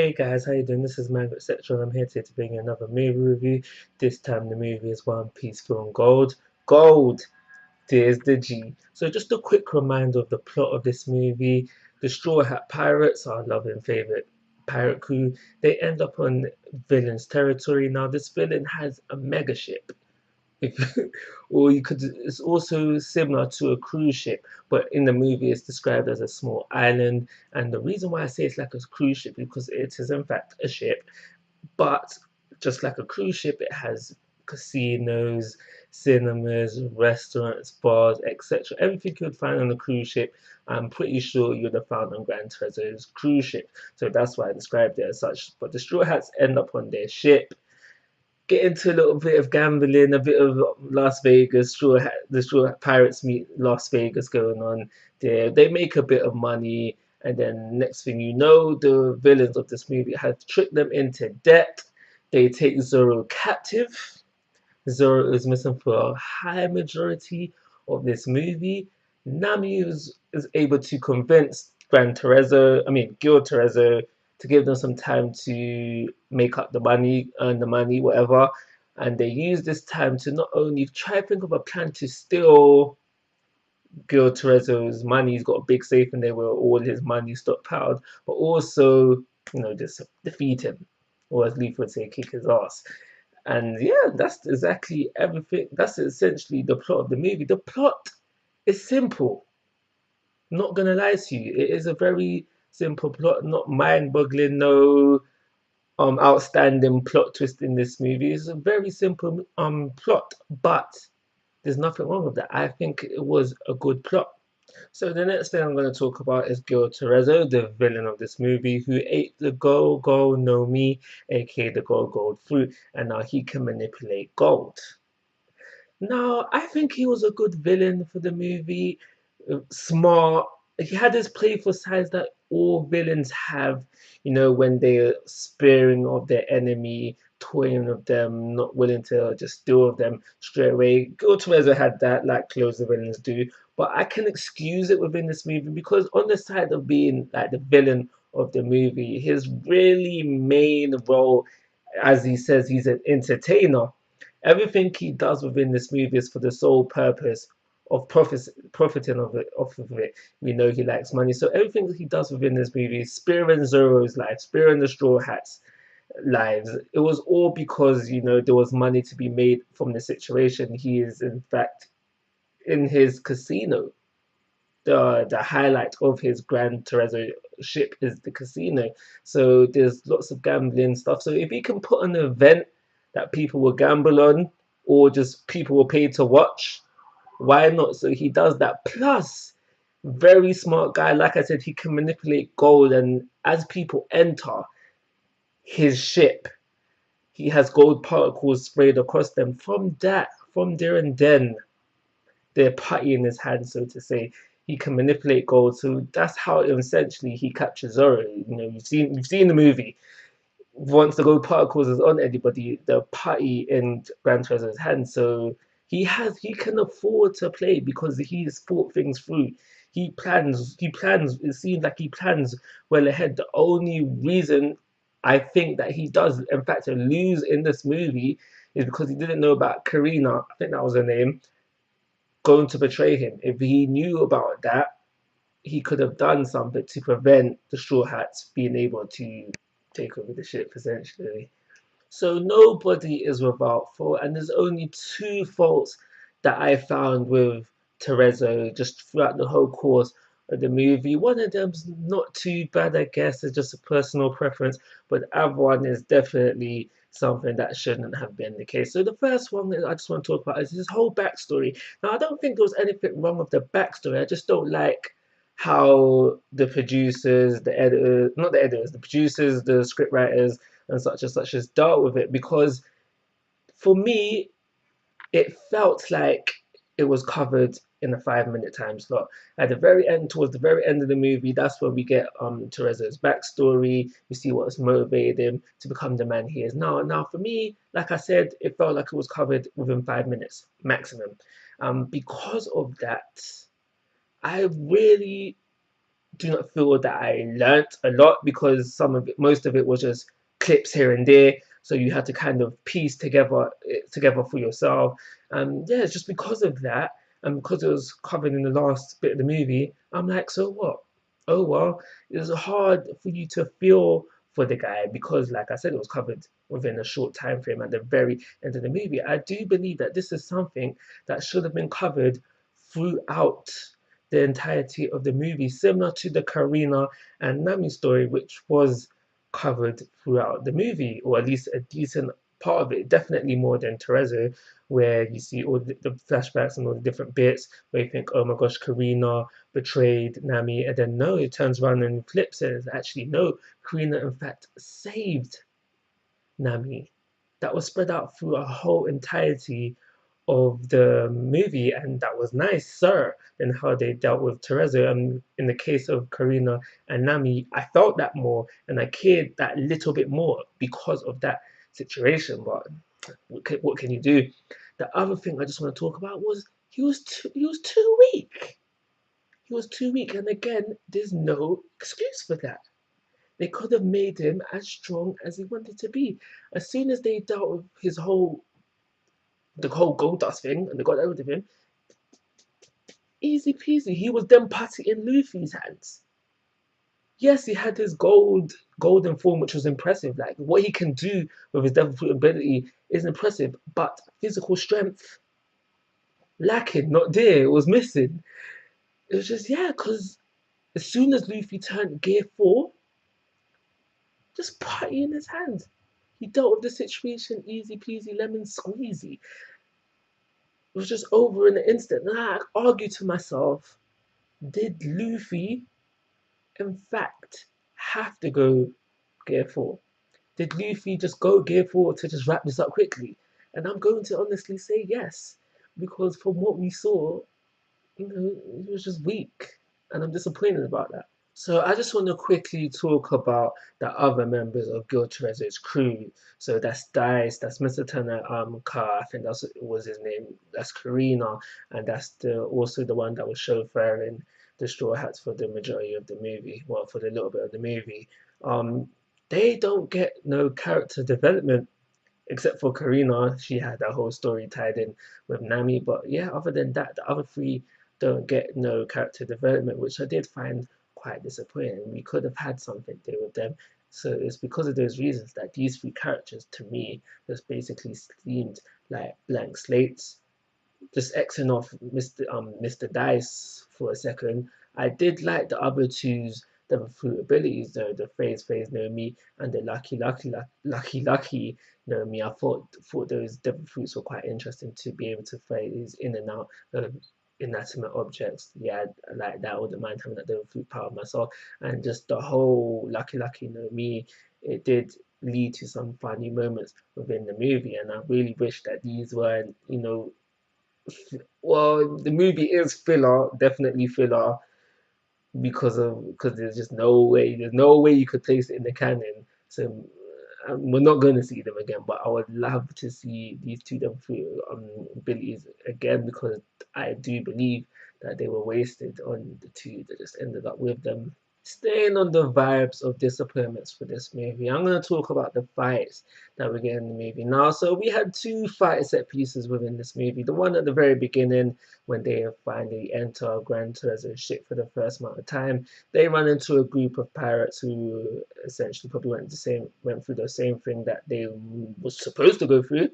Hey guys, how you doing? This is Manga, etc. and I'm here today to bring you another movie review. This time the movie is One Piece Film Gold. Gold! There's the G. So just a quick reminder of the plot of this movie. The Straw Hat Pirates, our love and favorite pirate crew, they end up on villain's territory. Now this villain has a mega ship. If, or you could, it's also similar to a cruise ship, but in the movie it's described as a small island. And the reason why I say it's like a cruise ship because it is in fact a ship, but just like a cruise ship, it has casinos, cinemas, restaurants, bars, etc. Everything you'd find on a cruise ship, I'm pretty sure you'd have found on Grand Treasures cruise ship. So that's why I described it as such. But the Straw Hats end up on their ship, get into a little bit of gambling, a bit of Las Vegas. The Straw Pirates meet Las Vegas going on there. They make a bit of money, and then next thing you know, the villains of this movie have tricked them into debt. They take Zoro captive. Zoro is missing for a high majority of this movie. Nami is able to convince Gil Terezo, to give them some time to make up the money, earn the money, whatever. And they use this time to not only try to think of a plan to steal Gil Terezo's money, he's got a big safe in there where all his money stockpiled, but also, just defeat him, or as Leaf would say, kick his ass. And yeah, that's exactly everything. That's essentially the plot of the movie. The plot is simple. Not gonna lie to you, it is a very simple plot, not mind-boggling, no outstanding plot twist in this movie. It's a very simple plot, but there's nothing wrong with that. I think it was a good plot. So the next thing I'm going to talk about is Gil Terezo, the villain of this movie, who ate the Go no Mi, aka the Gold fruit, and now he can manipulate gold. Now, I think he was a good villain for the movie. Smart. He had this playful side that all villains have, when they're sparing of their enemy, toying with them, not willing to just deal with them straight away. Gil had that, like closer villains do. But I can excuse it within this movie because on the side of being like the villain of the movie, his really main role, as he says, he's an entertainer. Everything he does within this movie is for the sole purpose of profiting off of it. We know he likes money, so everything he does within this movie, sparing Zoro's life, sparing the Straw Hats' lives, it was all because there was money to be made from the situation. He is in fact in his casino. The highlight of his Grand Terrazzo ship is the casino. So there's lots of gambling stuff. So if he can put an event that people will gamble on, or just people will pay to watch, why not? So he does that. Plus, very smart guy. Like I said, he can manipulate gold, and as people enter his ship, he has gold particles sprayed across them. From there and then, they're putty in his hand, so to say. He can manipulate gold, so that's how essentially he captures Zoro. You've seen the movie. Once the gold particles is on anybody, the putty in Grand Treasurer's hand. So he can afford to play because he's thought things through. He plans. It seems like he plans well ahead. The only reason I think that he does, in fact, lose in this movie is because he didn't know about Karina. I think that was her name, going to betray him. If he knew about that, he could have done something to prevent the Straw Hats being able to take over the ship, essentially. So nobody is without fault, and there's only two faults that I found with Terezzo just throughout the whole course of the movie. One of them's not too bad, I guess, it's just a personal preference, but the other one is definitely something that shouldn't have been the case. So the first one that I just want to talk about is his whole backstory. Now, I don't think there was anything wrong with the backstory. I just don't like how the producers, the editors, not the editors, the producers, the script writers, and such has dealt with it, because for me, it felt like it was covered in a 5 minute time slot. At the very end, towards the very end of the movie, that's when we get Teresa's backstory. We see what's motivated him to become the man he is now. Now, for me, like I said, it felt like it was covered within 5 minutes maximum. Because of that, I really do not feel that I learnt a lot, because most of it was just clips here and there. So you had to kind of piece together for yourself. Yeah, it's just because of that, and because it was covered in the last bit of the movie, I'm like, so what? Oh well, it was hard for you to feel for the guy, because, like I said, it was covered within a short time frame at the very end of the movie. I do believe that this is something that should have been covered throughout the entirety of the movie, similar to the Karina and Nami story, which was covered throughout the movie, or at least a decent part of it, definitely more than Teresa, where you see all the flashbacks and all the different bits where you think, oh my gosh, Karina betrayed Nami, and then no, it turns around and flips it. It's actually no, Karina in fact saved Nami. That was spread out through a whole entirety of the movie, and that was nicer than how they dealt with Teresa. And in the case of Karina and Nami, I felt that more, and I cared that little bit more because of that situation. But what can you do? The other thing I just want to talk about was he was too weak. He was too weak, and again, there's no excuse for that. They could have made him as strong as he wanted to be. As soon as they dealt with the whole gold dust thing, and they got rid of him, easy peasy. He was then putty in Luffy's hands. Yes, he had his golden form, which was impressive. Like what he can do with his devil fruit ability is impressive, but physical strength lacking, not there. It was missing. It was just, yeah, because as soon as Luffy turned Gear 4, just putty in his hands. He dealt with the situation easy peasy lemon squeezy. It was just over in an instant. And I argued to myself, did Luffy in fact have to go Gear 4? Did Luffy just go Gear 4 to just wrap this up quickly? And I'm going to honestly say yes, because from what we saw, he was just weak, and I'm disappointed about that. So I just want to quickly talk about the other members of Gil Teresa's crew. So that's Dice, that's Mr. Turner Carr, I think that was his name. That's Karina, and that's also the one that was chauffeuring the Straw Hats for the majority of the movie. Well, for the little bit of the movie. They don't get no character development, except for Karina. She had that whole story tied in with Nami. But yeah, other than that, the other three don't get no character development, which I did find quite disappointing. We could have had something to do with them. So it's because of those reasons that these three characters, to me, just basically seemed like blank slates. Just Xing off Mr. Dice for a second. I did like the other two's devil fruit abilities, though, the phase know me and the lucky know me. I thought those devil fruits were quite interesting to be able to phase in and out of inanimate objects. Yeah, I like that. I wouldn't mind having that devil fruit power myself. And just the whole lucky know me, it did lead to some funny moments within the movie, and I really wish that these weren't, well, the movie is filler, definitely filler, because there's no way you could place it in the canon. So we're not going to see them again. But I would love to see these two Devil Fruit abilities again, because I do believe that they were wasted on the two that just ended up with them. Staying on the vibes of disappointments for this movie, I'm going to talk about the fights that we get in the movie now. So we had two fight set pieces within this movie. The one at the very beginning, when they finally enter Gran Turismo's ship for the first amount of time, they run into a group of pirates who essentially probably went through the same thing that they was supposed to go through.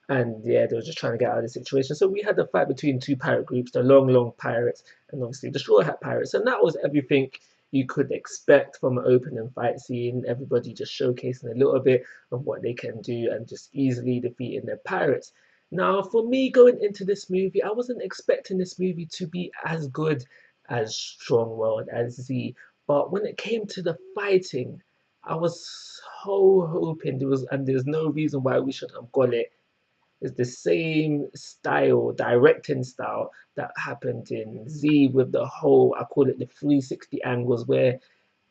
And yeah, they were just trying to get out of the situation. So we had the fight between two pirate groups, the Long Pirates and obviously the Straw Hat Pirates. And that was everything you could expect from an opening fight scene. Everybody just showcasing a little bit of what they can do and just easily defeating their pirates. Now, for me going into this movie, I wasn't expecting this movie to be as good as Strong World, as Z. But when it came to the fighting, I was so hoping there's no reason why we shouldn't have got it. It's the same style, directing style that happened in Z, with the whole, I call it the 360 angles, where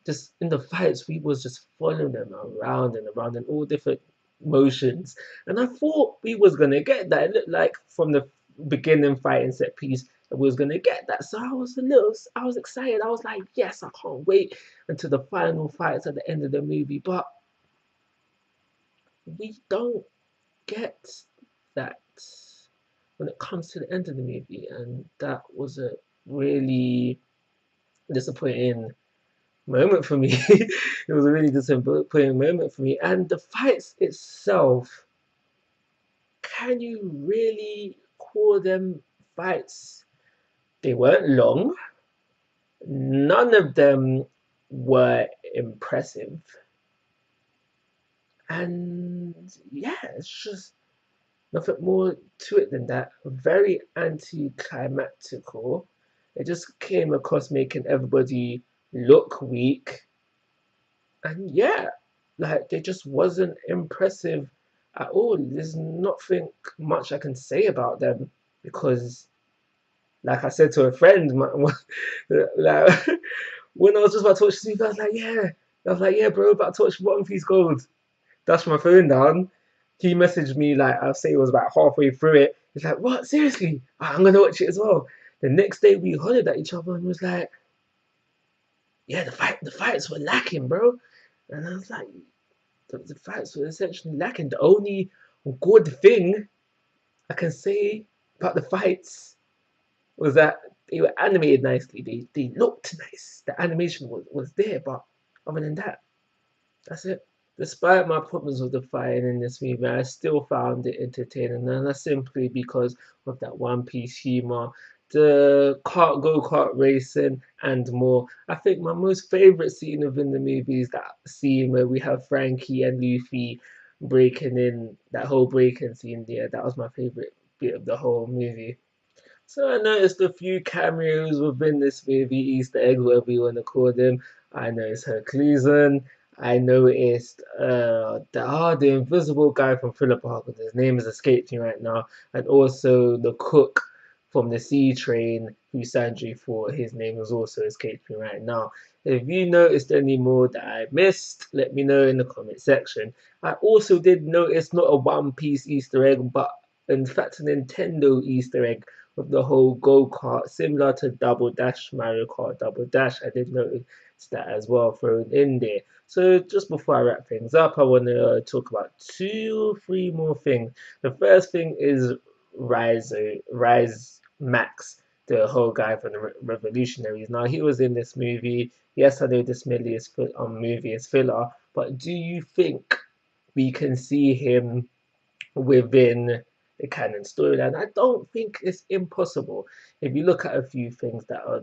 just in the fights we was just following them around and around in all different motions. And I thought we was gonna get that. It looked like from the beginning fighting set piece we was gonna get that. So I was excited. I was like, yes, I can't wait until the final fights at the end of the movie. But we don't get that when it comes to the end of the movie, and that was a really disappointing moment for me. It was a really disappointing moment for me. And the fights itself, can you really call them fights? They weren't long. None of them were impressive. And yeah, it's just nothing more to it than that. Very anticlimactical. It just came across making everybody look weak. And yeah, like they just wasn't impressive at all. There's nothing much I can say about them because, like I said to a friend, like, when I was just about to watch the movie, I was like, yeah, bro, about to watch One Piece Gold. Dashed my phone down. He messaged me like I'll say it was about halfway through it. He's like, what? Seriously? I'm gonna watch it as well. The next day we hollered at each other and was like, yeah, the fights were lacking, bro. And I was like, the fights were essentially lacking. The only good thing I can say about the fights was that they were animated nicely. They looked nice. The animation was there, but other than that, that's it. Despite my problems with the fighting in this movie, I still found it entertaining, and that's simply because of that One Piece humor, the go-kart racing, and more. I think my most favorite scene within the movie is that scene where we have Frankie and Luffy breaking in, that whole breaking scene there. That was my favorite bit of the whole movie. So I noticed a few cameos within this movie, Easter eggs, whatever you want to call them. I noticed Herculean. I noticed the invisible guy from Philip Parker. His name is escaped me right now, and also the cook from the Sea Train who Sanji fought. His name has also escaped me right now. If you noticed any more that I missed, let me know in the comment section. I also did notice not a One Piece Easter egg, but in fact a Nintendo Easter egg with the whole go-kart, similar to Double Dash, Mario Kart Double Dash. I did notice that as well thrown in there. So just before I wrap things up, I want to talk about 2 or 3 more things. The first thing is Rise Max, the whole guy from the Revolutionaries. Now he was in this movie. Yes, I know this movie is filler, but do you think we can see him within the canon storyline? I don't think it's impossible. If you look at a few things that are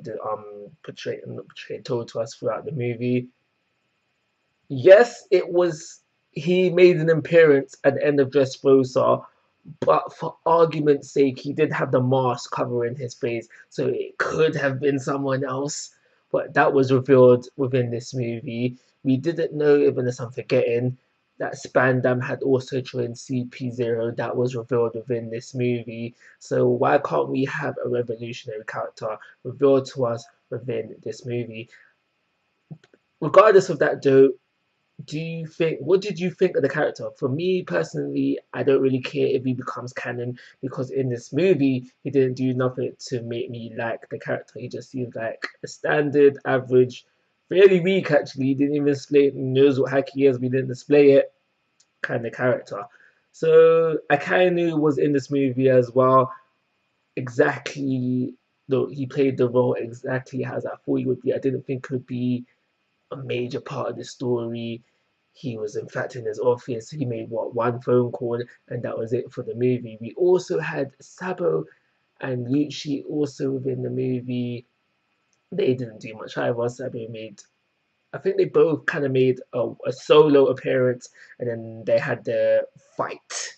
portrayed told to us throughout the movie, yes, it was he made an appearance at the end of Dressrosa, but for argument's sake, he did have the mask covering his face, so it could have been someone else. But that was revealed within this movie. We didn't know, even as I'm forgetting, that Spandam had also joined CP0. That was revealed within this movie. So why can't we have a revolutionary character revealed to us within this movie? Regardless of that, though, what did you think of the character? For me personally, I don't really care if he becomes canon because in this movie he didn't do nothing to make me like the character. He just seems like a standard, average, fairly weak actually. He didn't even display knows what haki is, we didn't display it kind of character. So I kind of was in this movie as well. Exactly though he played the role exactly as I thought he would be. I didn't think it would be a major part of the story. He was in fact in his office. He made one phone call, and that was it for the movie. We also had Sabo and Lucci also within the movie. They didn't do much either. Sabo made, I think they both kind of made a solo appearance, and then they had the fight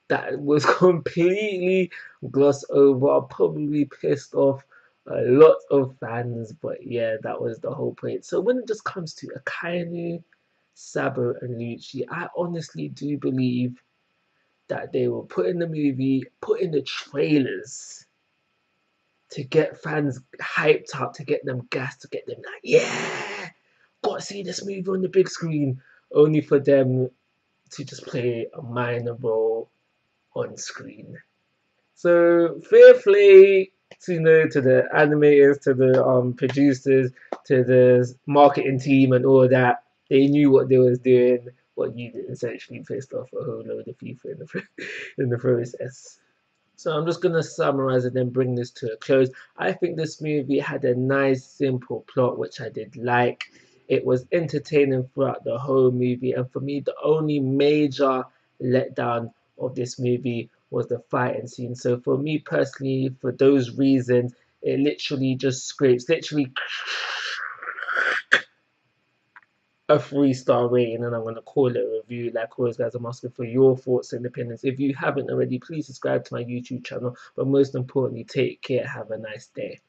that was completely glossed over, probably pissed off a lot of fans, but yeah, that was the whole point. So when it just comes to Akainu, Sabo, and Lucci, I honestly do believe that they were put in the movie, put in the trailers to get fans hyped up, to get them gassed, to get them like, yeah, gotta see this movie on the big screen, only for them to just play a minor role on screen. So fair play So, you know, to the animators, to the producers, to the marketing team, and all that, they knew what they was doing. What you did essentially pissed off a whole load of people in the process. So I'm just gonna summarize and then bring this to a close. I think this movie had a nice, simple plot, which I did like. It was entertaining throughout the whole movie, and for me, the only major letdown of this movie was the fighting scene. So for me personally, for those reasons, it literally just scrapes, literally a 3-star rating, and I'm going to call it a review. Like always, guys, I'm asking for your thoughts and opinions. If you haven't already, please subscribe to my YouTube channel. But most importantly, take care. Have a nice day.